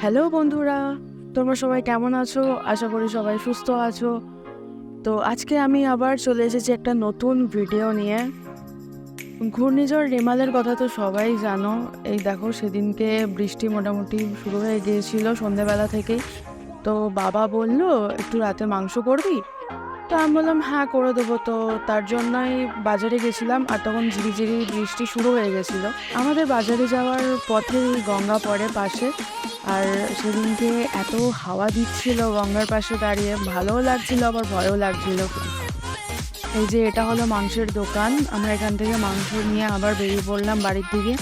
Hello বন্ধুরা, তোমরা সবাই কেমন আছো? আশা করি সবাই সুস্থ আছো। তো আজকে আমি আবার চলে এসেছি একটা নতুন ভিডিও নিয়ে। ঘূর্ণিঝড় রেমালের কথা তো সবাই জানো। এই দেখো, সেদিনকে বৃষ্টি মোটামুটি শুরু হয়ে গিয়েছিল সন্ধ্যেবেলা থেকেই। তো বাবা বলল, একটু রাতে মাংস করবি? তো আমি বললাম হ্যাঁ, করে দেবো। তো তার জন্যই বাজারে গেছিলাম, আর তখন ঝিরিঝিরি বৃষ্টি শুরু হয়ে গেছিলো। আমাদের বাজারে যাওয়ার পথে গঙ্গা পড়ে পাশে, আর সেদিনকে এত হাওয়া দিচ্ছিল গঙ্গার পাশে দাঁড়িয়ে, ভালোও লাগছিল আবার ভয়ও লাগছিল। এই যে এটা হলো মাংসের দোকান। আমরা এখান থেকে মাংস নিয়ে আবার বেরিয়ে পড়লাম বাড়ির দিকে।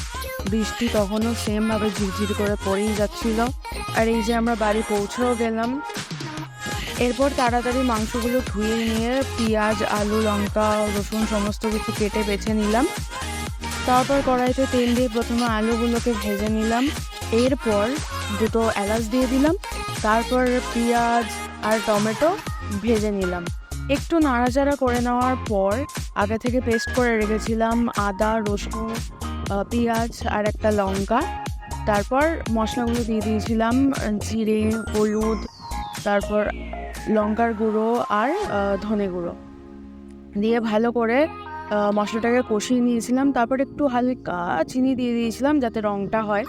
বৃষ্টি তখনও সেমভাবে ঝিরঝির করে পড়েই যাচ্ছিল। আর এই যে আমরা বাড়ি পৌঁছেও গেলাম। এরপর তাড়াতাড়ি মাংসগুলো ধুয়ে নিয়ে পেঁয়াজ, আলু, লঙ্কা, রসুন সমস্ত কিছু কেটে বেছে নিলাম। তারপর কড়াইতে তেল দিয়ে প্রথমে আলুগুলোকে ভেজে নিলাম। এরপর দুটো এলাচ দিয়ে দিলাম। তারপর পেঁয়াজ আর টমেটো ভেজে নিলাম। একটু নাড়াচাড়া করে নেওয়ার পর আগে থেকে পেস্ট করে রেখেছিলাম আদা, রসুন, পেঁয়াজ আর একটা লঙ্কা। তারপর মশলাগুলো দিয়ে দিয়েছিলাম, জিরে, হলুদ, তারপর লঙ্কার গুঁড়ো আর ধনে গুঁড়ো দিয়ে ভালো করে মশলাটাকে কষিয়ে নিয়েছিলাম। তারপর একটু হালকা চিনি দিয়ে দিয়েছিলাম যাতে রঙটা হয়।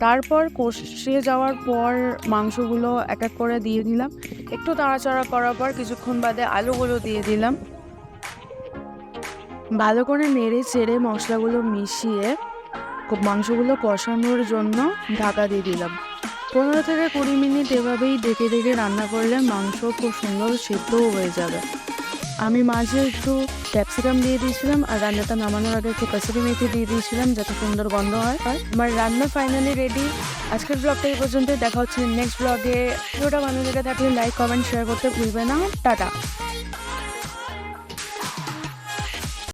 তারপর কষিয়ে যাওয়ার পর মাংসগুলো এক এক করে দিয়ে দিলাম। একটু নাড়াচাড়া করার পর কিছুক্ষণ বাদে আলুগুলো দিয়ে দিলাম। ভালো করে নেড়ে চেড়ে মশলাগুলো মিশিয়ে মাংসগুলো কষানোর জন্য ঢাকা দিয়ে দিলাম। 15 থেকে 20 মিনিট এভাবেই ডেকে ডেকে রান্না করলে মাংস খুব সুন্দর সেদ্ধও হয়ে যাবে। আমি মাঝে একটু ক্যাপসিকাম দিয়ে দিয়েছিলাম, আর রান্নাটা নামানোর আগে একটু কাসুরি মেথি দিয়ে দিয়েছিলাম যাতে সুন্দর গন্ধ হয়। আমার রান্না ফাইনালি রেডি। আজকের ব্লগটা এই পর্যন্ত, দেখা হচ্ছে নেক্সট ব্লগে। ভিডিওটা ভালো লেগে থাকলে লাইক, কমেন্ট, শেয়ার করতে ভুলবে না। টাটা।